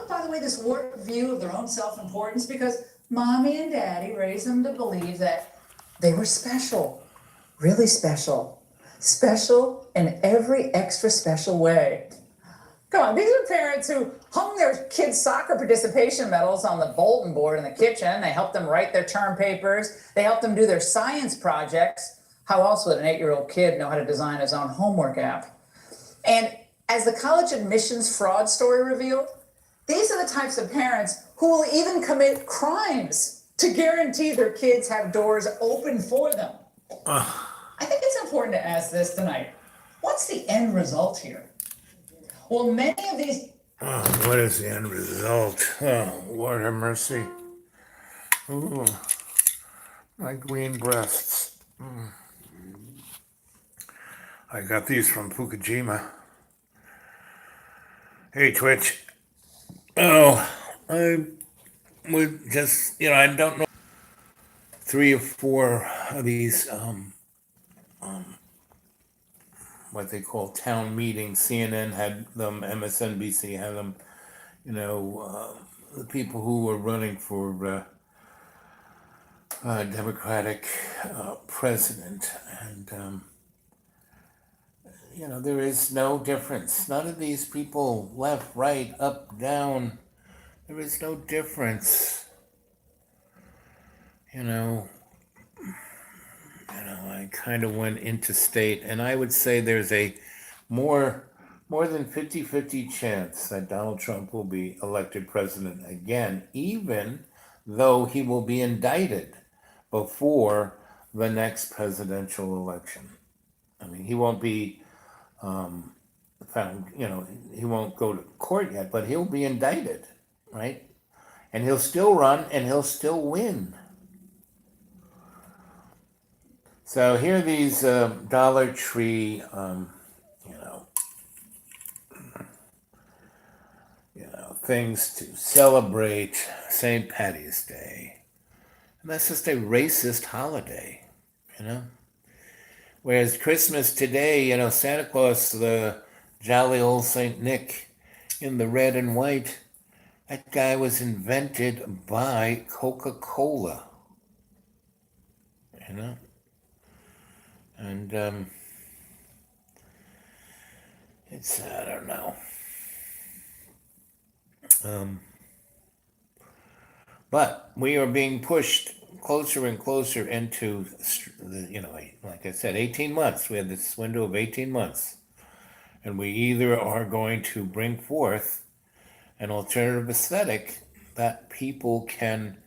develop, by the way, this warped view of their own self-importance because mommy and daddy raised them to believe that they were special, really special, special in every extra special way. Come on, these are parents who hung their kids' soccer participation medals on the bulletin board in the kitchen. They helped them write their term papers. They helped them do their science projects. How else would an 8-year-old kid know how to design his own homework app? And as the college admissions fraud story revealed, these are the types of parents who will even commit crimes to guarantee their kids have doors open for them. I think it's important to ask this tonight. What's the end result here? Well, many of these... what is the end result? Oh, Lord have mercy. Ooh, my green breasts. I got these from Fukushima. Hey, Twitch. Oh, I would just, I don't know. 3 or 4 of these, what they call town meetings. CNN had them, MSNBC had them, the people who were running for Democratic president. And, there is no difference. None of these people, left, right, up, down, there is no difference. I kind of went interstate, and I would say there's a more than 50-50 chance that Donald Trump will be elected president again, even though he will be indicted before the next presidential election. I mean, he won't be found, he won't go to court yet, but he'll be indicted, right? And he'll still run, and he'll still win. So here are these Dollar Tree, things to celebrate St. Patty's Day. And that's just a racist holiday, Whereas Christmas today, Santa Claus, the jolly old Saint Nick in the red and white, that guy was invented by Coca-Cola, And it's, I don't know. But we are being pushed closer and closer into, like I said, 18 months. We have this window of 18 months. And we either are going to bring forth an alternative aesthetic that people can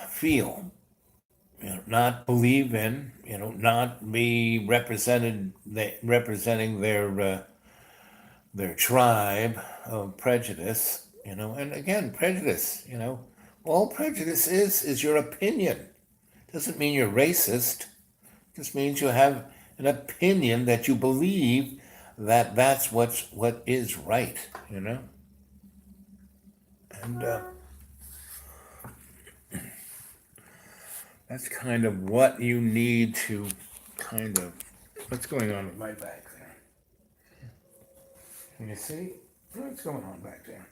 feel, not believe in, not be representing their tribe of prejudice, and again, prejudice, all prejudice is your opinion. Doesn't mean you're racist. It just means you have an opinion that you believe that that's what is right, And that's kind of what you need to what's going on with my back there? Can you see? What's going on back there?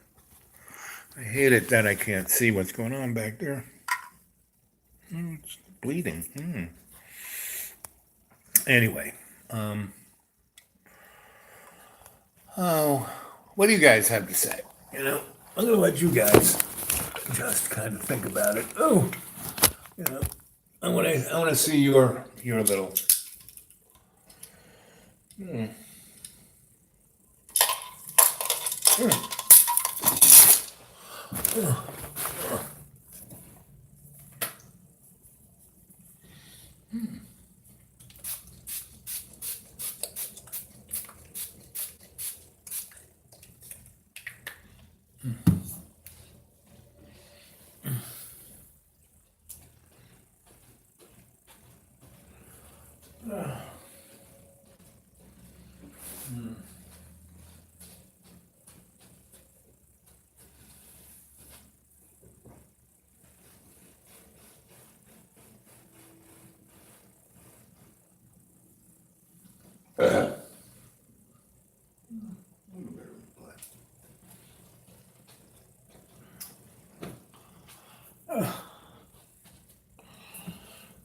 I hate it that I can't see what's going on back there. It's bleeding. Anyway, what do you guys have to say? I'm gonna let you guys just kind of think about it. I want to see your little.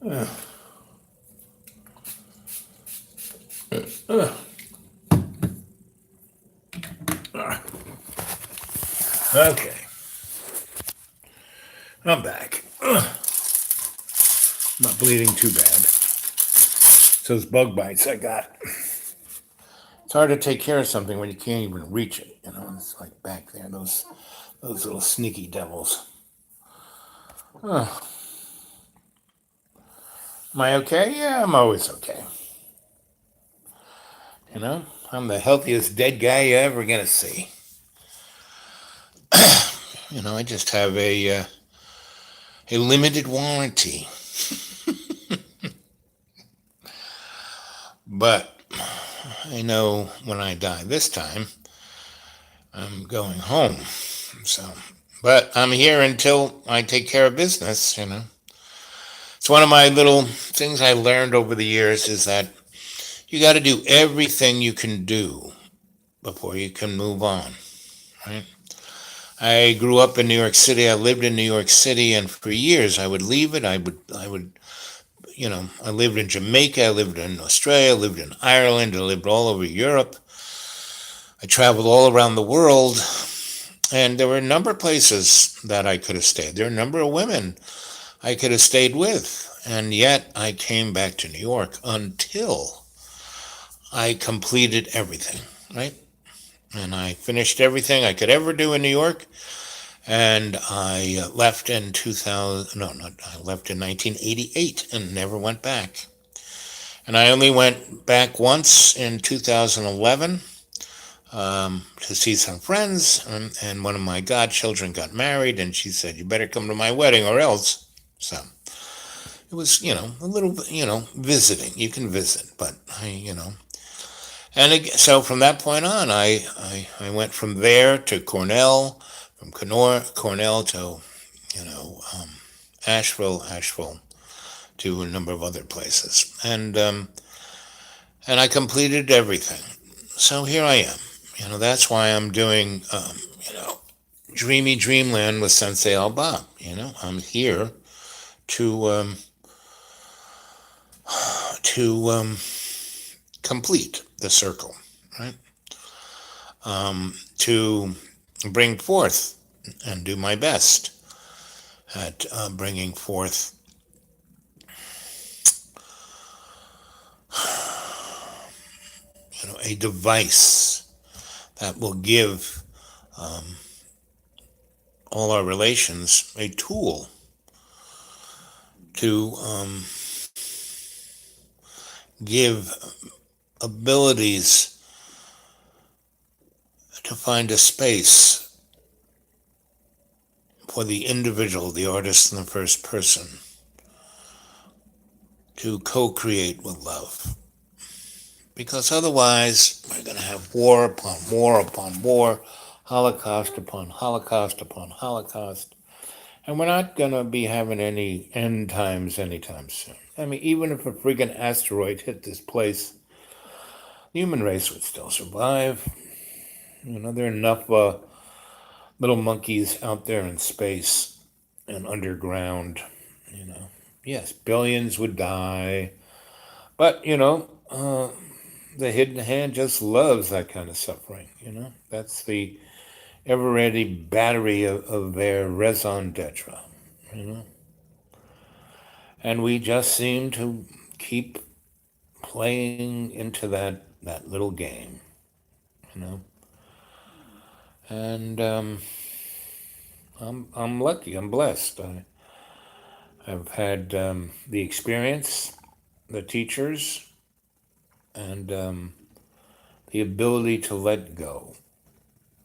Okay, I'm back. Not bleeding too bad. It's those bug bites I got. It's hard to take care of something when you can't even reach it. You know, it's like back there, those little sneaky devils. Oh, am I okay? Yeah, I'm always okay. You know, I'm the healthiest dead guy you're ever gonna see. You know, I just have a limited warranty. But I know when I die this time, I'm going home. So, but I'm here until I take care of business. You know, it's one of my little things I learned over the years is that you got to do everything you can do before you can move on. Right? I grew up in New York City. I lived in New York City, and for years I would leave it. I would, you know, I lived in Jamaica. I lived in Australia. I lived in Ireland. I lived all over Europe. I traveled all around the world, and there were a number of places that I could have stayed. There were a number of women I could have stayed with, and yet I came back to New York until I completed everything, right? And I finished everything I could ever do in New York, and I left in 2000. No, not I left in 1988 and never went back. And I only went back once in 2011 to see some friends, and one of my godchildren got married, and she said, "You better come to my wedding or else." So it was, you know, a little bit, you know, visiting. You can visit, but you know. And so from that point on, I went from there to Cornell, from Cornell to, you know, Asheville to a number of other places, and I completed everything. So here I am. You know, that's why I'm doing, you know, Dreamy Dreamland with Sensei Alba. You know, I'm here to to complete the circle, right? To bring forth and do my best at bringing forth a device that will give all our relations a tool to give abilities to find a space for the individual, the artist in the first person, to co-create with love. Because otherwise, we're going to have war upon war upon war, Holocaust upon Holocaust upon Holocaust, and we're not going to be having any end times anytime soon. I mean, even if a friggin' asteroid hit this place, the human race would still survive. You know, there are enough little monkeys out there in space and underground, you know. Yes, billions would die, but, you know, the hidden hand just loves that kind of suffering, you know. That's the ever ready battery of their raison d'etre, you know. And we just seem to keep playing into that little game, you know. And I'm lucky. I'm blessed. I've had the experience, the teachers, and the ability to let go,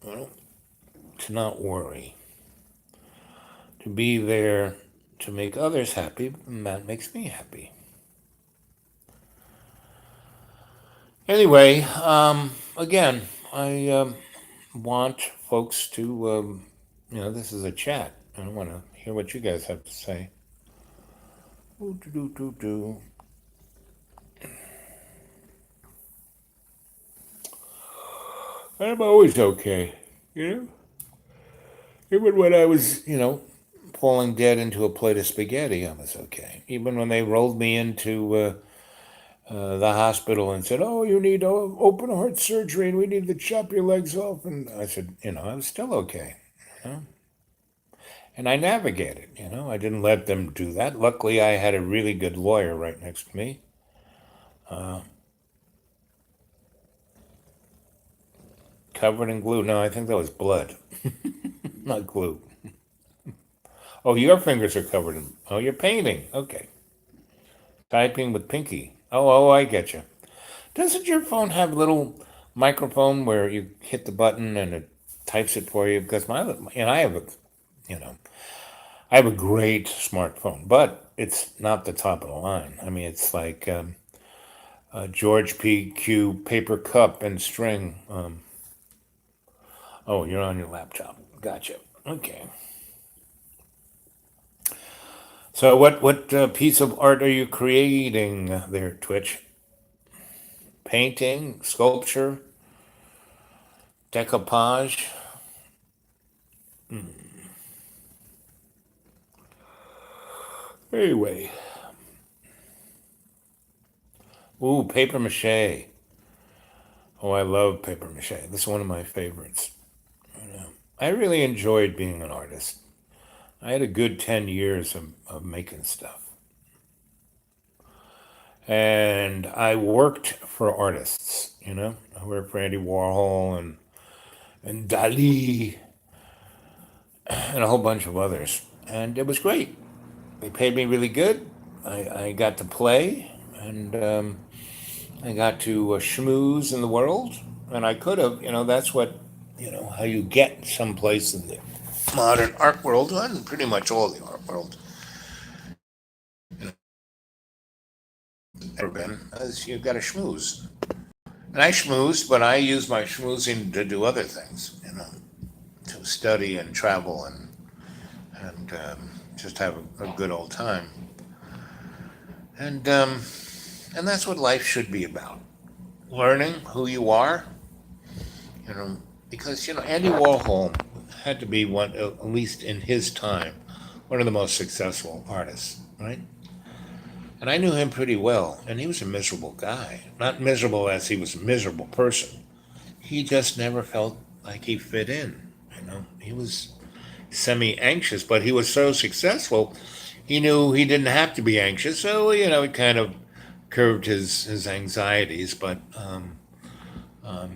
you know, to not worry, to be there to make others happy, and that makes me happy. Anyway, again, I want folks to, you know, this is a chat. I want to hear what you guys have to say. Ooh, doo, doo, doo, doo. I'm always okay, you know? Even when I was, you know, falling dead into a plate of spaghetti, I was okay. Even when they rolled me into the hospital and said, "Oh, you need open heart surgery, and we need to chop your legs off," and I said, I was still okay. You know? And I navigated. I didn't let them do that. Luckily, I had a really good lawyer right next to me. Covered in glue. No, I think that was blood, not glue. Oh, your fingers are covered in. Oh, you're painting. Okay. Typing with pinky. Oh, I get you. Doesn't your phone have a little microphone where you hit the button and it types it for you? Because I have you know, I have a great smartphone, but it's not the top of the line. I mean, it's like a George PQ paper cup and string. Oh, you're on your laptop. Gotcha. Okay. So, what piece of art are you creating there, Twitch? Painting, sculpture, decoupage. Anyway, ooh, paper mache. Oh, I love paper mache. This is one of my favorites. I really enjoyed being an artist. I had a good 10 years of making stuff. And I worked for artists. I worked for Andy Warhol and Dali and a whole bunch of others. And it was great. They paid me really good. I got to play and I got to schmooze in the world. And I could have, that's how you get someplace in the modern art world, and pretty much all the art world, ever been, is you've got to schmooze. And I schmoozed, but I used my schmoozing to do other things, to study and travel and just have a good old time. And that's what life should be about: learning who you are. You know, because Andy Warhol had to be one, at least in his time, one of the most successful artists, right? And I knew him pretty well, and he was a miserable guy. Not miserable as he was a miserable person. He just never felt like he fit in. He was semi-anxious, but he was so successful, he knew he didn't have to be anxious. So he kind of curbed his anxieties, but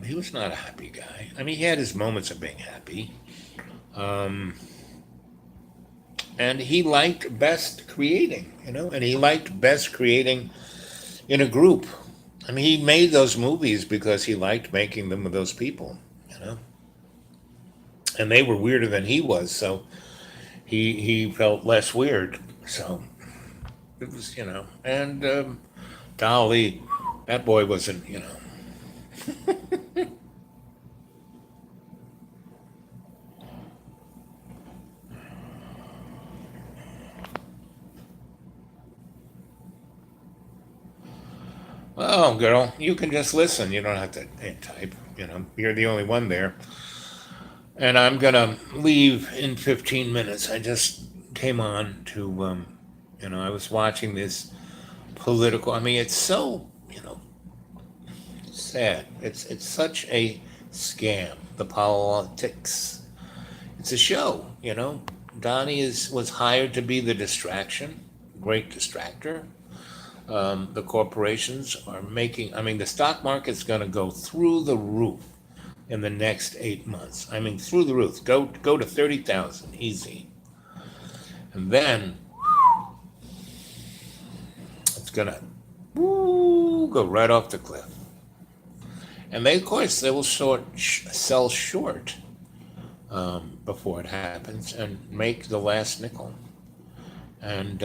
he was not a happy guy. I mean, he had his moments of being happy, um, and he liked best creating. And he liked best creating in a group. I mean, he made those movies because he liked making them with those people. You know, and they were weirder than he was, so he felt less weird. So it was, and Dolly, that boy wasn't. Well, girl, you can just listen. You don't have to type. You're the only one there. And I'm gonna leave in 15 minutes. I just came on to, I was watching this political. I mean, it's so, sad. It's such a scam. The politics. It's a show. Donnie was hired to be the distraction, great distractor. The corporations are making. I mean, the stock market's going to go through the roof in the next 8 months. I mean, through the roof. Go to 30,000 easy, and then it's gonna go right off the cliff. And of course, they will sell short before it happens and make the last nickel. And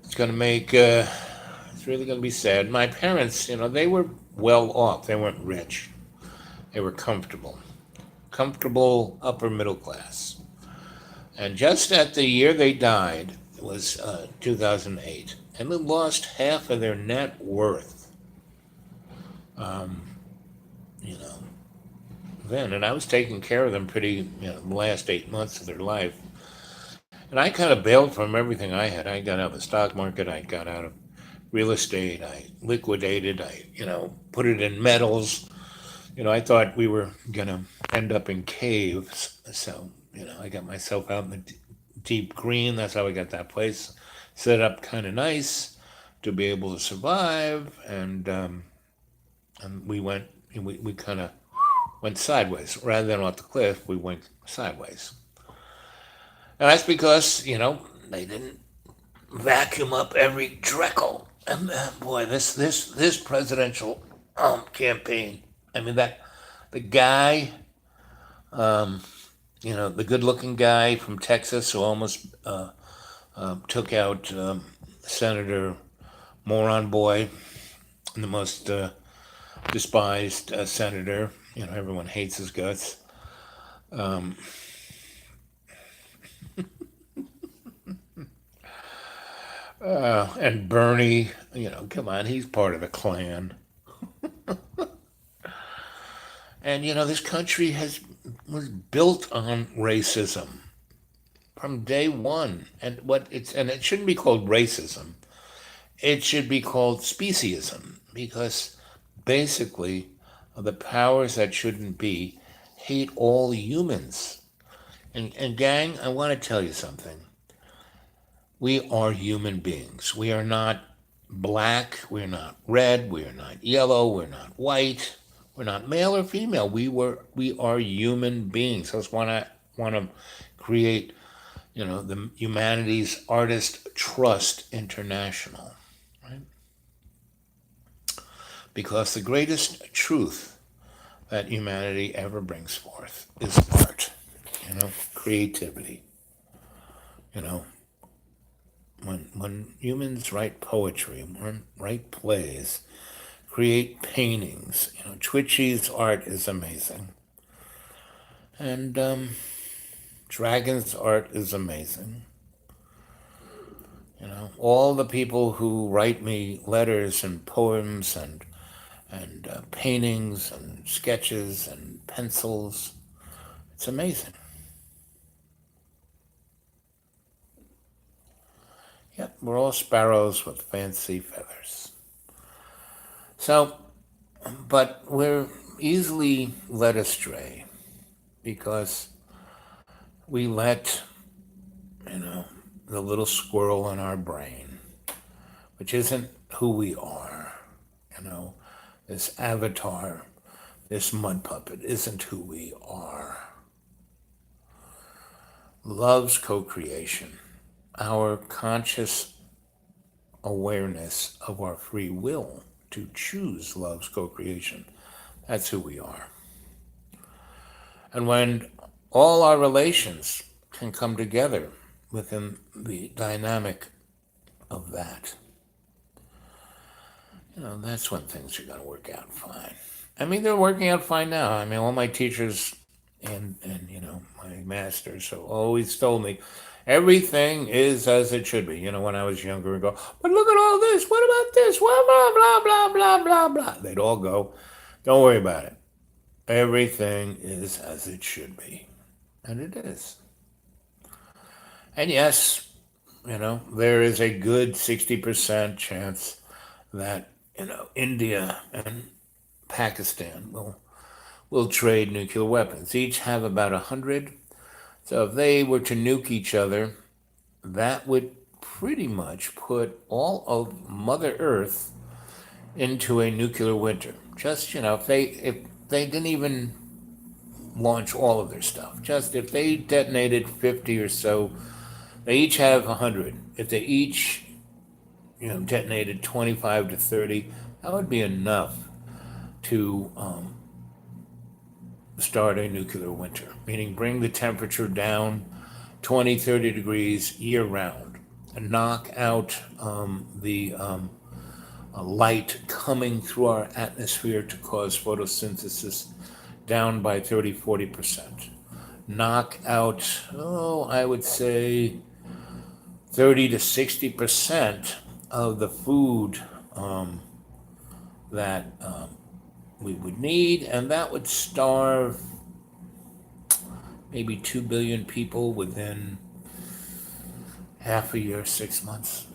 it's going to make. It's really going to be sad. My parents, they were well off. They weren't rich. They were comfortable upper middle class. And just at the year they died, it was 2008, and they lost half of their net worth. Um, you know, then, and I was taking care of them pretty, the last 8 months of their life. And I kind of bailed from everything I had. I got out of the stock market, I got out of real estate, I liquidated, put it in metals. I thought we were going to end up in caves. So, I got myself out in the deep green. That's how I got that place set up kind of nice to be able to survive. And we kind of went sideways. Rather than off the cliff, we went sideways. And that's because, they didn't vacuum up every dreckle. And boy, this presidential campaign. I mean that the guy, um, the good-looking guy from Texas who almost took out Senator Moron Boy, the most despised senator. Everyone hates his guts. Um, and Bernie, come on, he's part of the Klan. And this country was built on racism from day one. And it shouldn't be called racism. It should be called speciesism, because basically the powers that shouldn't be hate all humans. And gang, I want to tell you something. We are human beings. We are not black, we're not red, we're not yellow, we're not white, we're not male or female. We are human beings. That's why I want to create, the Humanities Artist Trust International, right? Because the greatest truth that humanity ever brings forth is art, creativity. You know, when humans write poetry, write plays, create paintings, Twitchy's art is amazing, and Dragon's art is amazing. All the people who write me letters and poems and paintings and sketches and pencils, it's amazing. Yep, we're all sparrows with fancy feathers. So, but we're easily led astray because we let, the little squirrel in our brain, which isn't who we are, this avatar, this mud puppet isn't who we are. Love's co-creation, our conscious awareness of our free will to choose love's co-creation. That's who we are. And when all our relations can come together within the dynamic of that, that's when things are going to work out fine. I mean, they're working out fine now. I mean, all my teachers and my masters have always told me everything is as it should be. When I was younger, and go, but look at all this. What about this? Blah blah blah blah blah blah. They'd all go, don't worry about it. Everything is as it should be, and it is. And yes, there is a good 60% chance that India and Pakistan will trade nuclear weapons. Each have about 100. So if they were to nuke each other, that would pretty much put all of Mother Earth into a nuclear winter. Just, if they didn't even launch all of their stuff, just if they detonated 50 or so, they each have 100. If they each, detonated 25 to 30, that would be enough to start a nuclear winter, meaning bring the temperature down 20, 30 degrees year round and knock out the light coming through our atmosphere to cause photosynthesis down by 30, 40%. Knock out, I would say 30 to 60% of the food that we would need, and that would starve maybe 2 billion people within half a year, 6 months.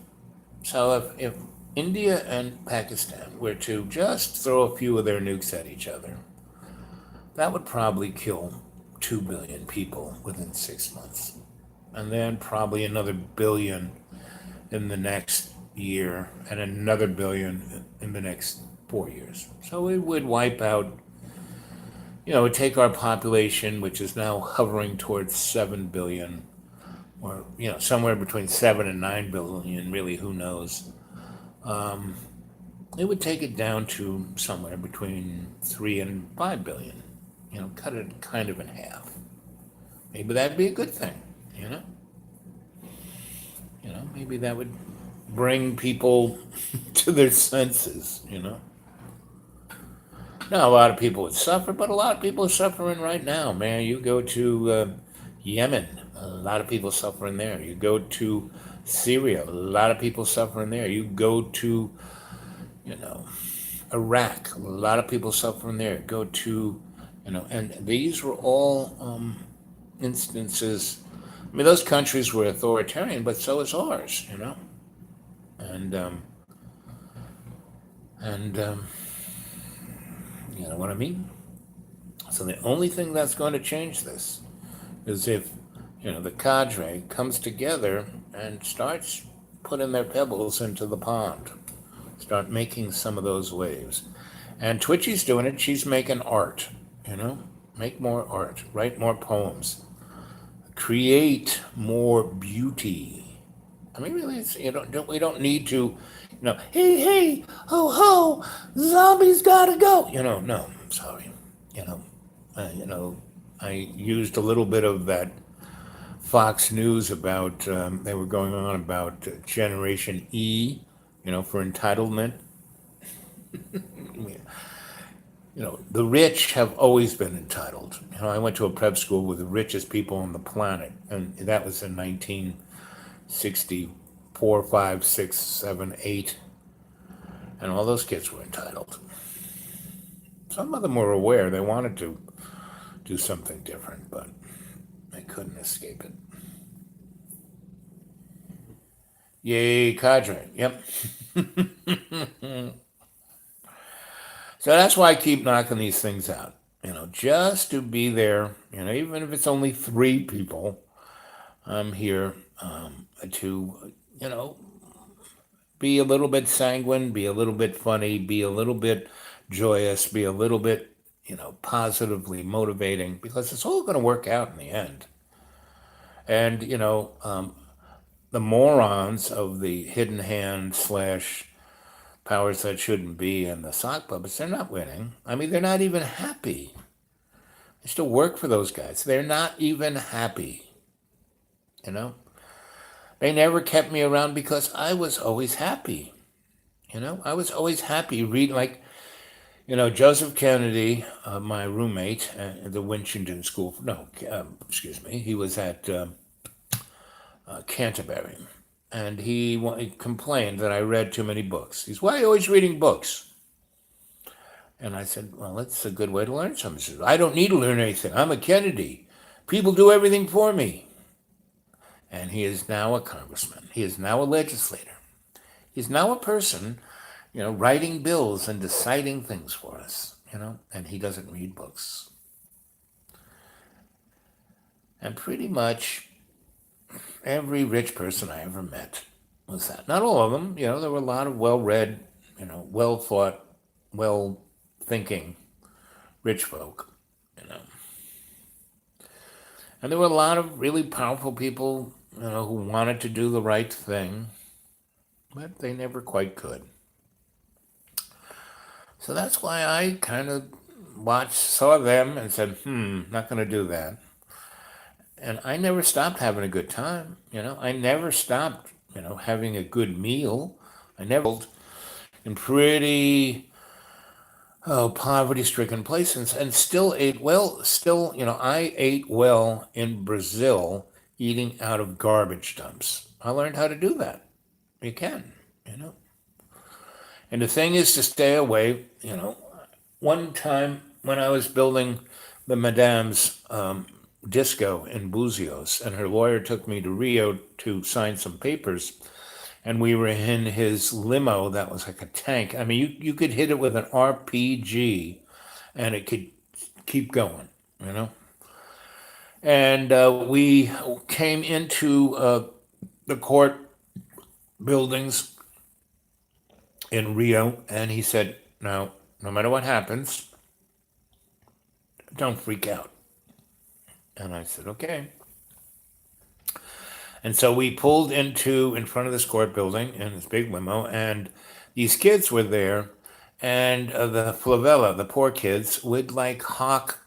So if India and Pakistan were to just throw a few of their nukes at each other, that would probably kill 2 billion people within 6 months. And then probably another billion in the next year, and another billion in the next 4 years. So it would wipe out, it would take our population, which is now hovering towards 7 billion, or, somewhere between 7 and 9 billion, really, who knows. It would take it down to somewhere between 3 and 5 billion, cut it kind of in half. Maybe that'd be a good thing, you know? Maybe that would bring people to their senses. Now, a lot of people would suffer, but a lot of people are suffering right now, man. You go to Yemen, a lot of people suffering there. You go to Syria, a lot of people suffering there. You go to, you know, Iraq, a lot of people suffering there. Go to, and these were all instances. I mean, those countries were authoritarian, but so is ours. And and you know what I mean. So the only thing that's going to change this is if the cadre comes together and starts putting their pebbles into the pond, start making some of those waves. And Twitchy's doing it. She's making art. Make more art, write more poems, create more beauty. I mean, really, we don't need to, hey, hey, ho, ho, zombies gotta go. No, I'm sorry. You know, I used a little bit of that Fox News about, they were going on about Generation E, for entitlement. The rich have always been entitled. I went to a prep school with the richest people on the planet, and that was in 1964, 5, 6, 7, 8, and all those kids were entitled. Some of them were aware they wanted to do something different, but they couldn't escape it. Yay, cadre. Yep. So that's why I keep knocking these things out. Just to be there. Even if it's only 3 people, I'm here to, be a little bit sanguine, be a little bit funny, be a little bit joyous, be a little bit, positively motivating, because it's all going to work out in the end. And, the morons of the hidden hand slash powers that shouldn't be and the sock puppets, they're not winning. I mean, they're not even happy. I still work for those guys. They're not even happy. They never kept me around because I was always happy. I was always happy. Read like, Joseph Kennedy, my roommate at the Winchendon School. No, excuse me. He was at Canterbury. And he complained that I read too many books. He's, why are you always reading books? And I said, well, that's a good way to learn something. He said, I don't need to learn anything. I'm a Kennedy. People do everything for me. And he is now a congressman. He is now a legislator. He's now a person, writing bills and deciding things for us, and he doesn't read books. And pretty much every rich person I ever met was that. Not all of them, there were a lot of well-read, well-thought, well-thinking rich folk, And there were a lot of really powerful people, who wanted to do the right thing, but they never quite could. So that's why I kind of saw them and said, not going to do that. And I never stopped having a good time. I never stopped, having a good meal. I never in pretty poverty-stricken places and still ate well. Still, I ate well in Brazil, eating out of garbage dumps. I learned how to do that. You can. And the thing is to stay away. One time when I was building the Madame's disco in Buzios, and her lawyer took me to Rio to sign some papers, and we were in his limo that was like a tank. I mean, you could hit it with an RPG, and it could keep going, you know. And we came into the court buildings in Rio, and he said, "Now, no matter what happens, don't freak out." And I said, "Okay." And so we pulled in front of this court building in this big limo, and these kids were there, and the favela, the poor kids, would like hawk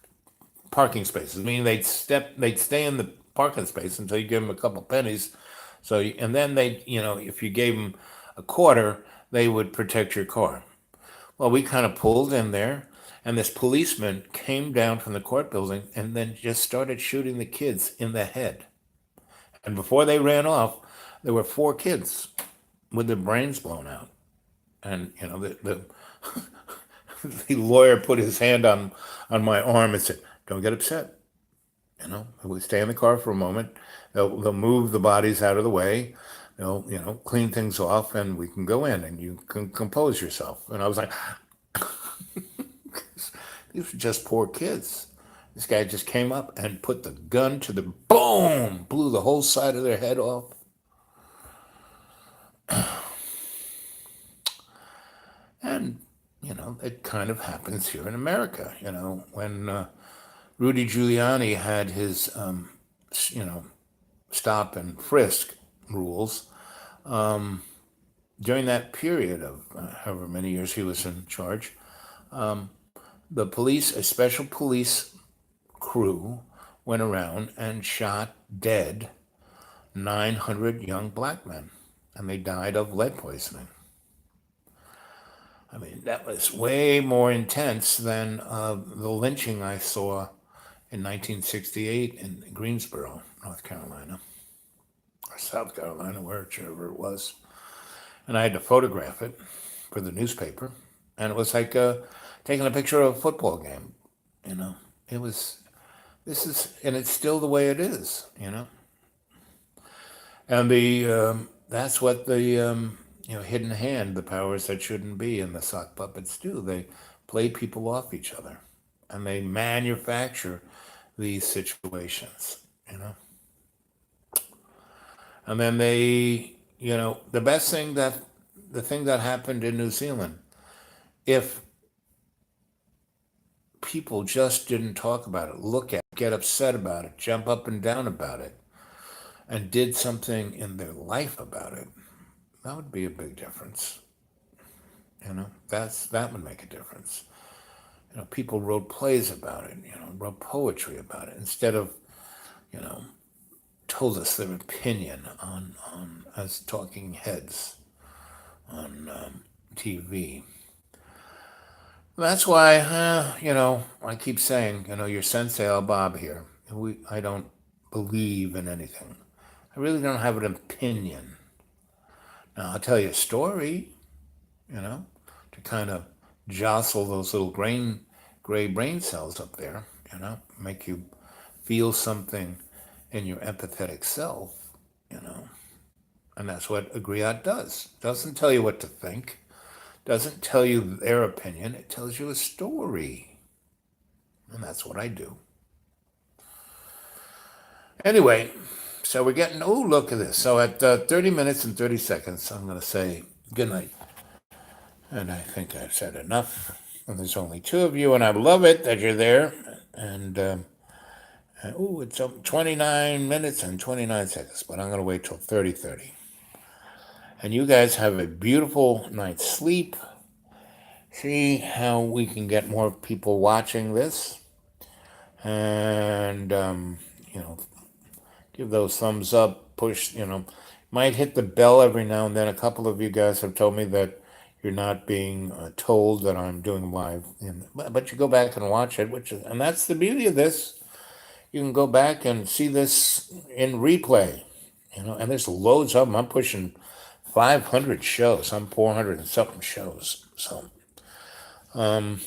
parking spaces. I mean, they'd stay in the parking space until you give them a couple pennies. So, and then they, if you gave them a quarter, they would protect your car. Well, we kind of pulled in there, and this policeman came down from the court building and then just started shooting the kids in the head. And before they ran off, there were four kids with their brains blown out. And the lawyer put his hand on my arm and said, "Don't get upset. We stay in the car for a moment. They'll move the bodies out of the way. They'll clean things off, and we can go in, and you can compose yourself." And I was like, these were just poor kids. This guy just came up and put the gun to the boom, blew the whole side of their head off. And, it kind of happens here in America. When Rudy Giuliani had his, stop and frisk rules, during that period of however many years he was in charge, the police, a special police crew, went around and shot dead 900 young black men, and they died of lead poisoning. I mean, that was way more intense than the lynching I saw in 1968 in Greensboro, North Carolina, or South Carolina, whichever it was. And I had to photograph it for the newspaper. And it was like taking a picture of a football game. It was, and it's still the way it is, And that's what the hidden hand, the powers that shouldn't be, and the sock puppets do. They play people off each other, and they manufacture these situations, And then the thing that happened in New Zealand, if people just didn't talk about it, look at it, get upset about it, jump up and down about it, and did something in their life about it, that would be a big difference. That would make a difference. People wrote plays about it, wrote poetry about it, instead of, told us their opinion on as talking heads on TV. That's why, I keep saying, your sensei Al Bob here. I don't believe in anything. I really don't have an opinion. Now, I'll tell you a story, to kind of jostle those little gray brain cells up there, make you feel something in your empathetic self, And that's what a griot does. Doesn't tell you what to think. Doesn't tell you their opinion. It tells you a story. And that's what I do. Anyway, so we're getting, look at this. So at 30 minutes and 30 seconds, I'm going to say good night. And I think I've said enough. And there's only two of you, and I love it that you're there. And, it's 29 minutes and 29 seconds, but I'm going to wait till 30:30. And you guys have a beautiful night's sleep. See how we can get more people watching this. And, give those thumbs up, push, might hit the bell every now and then. A couple of you guys have told me that you're not being told that I'm doing live. But you go back and watch it, and that's the beauty of this. You can go back and see this in replay, and there's loads of them. I'm pushing 500 shows. I'm 400 and something shows. So, I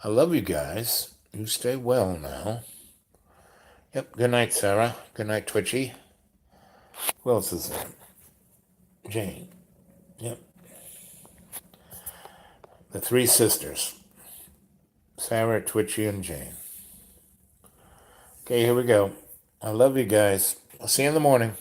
love you guys. You stay well now. Yep. Good night, Sarah. Good night, Twitchy. Who else is there? Jane. Yep. The three sisters. Sarah, Twitchy, and Jane. Okay, here we go. I love you guys. I'll see you in the morning.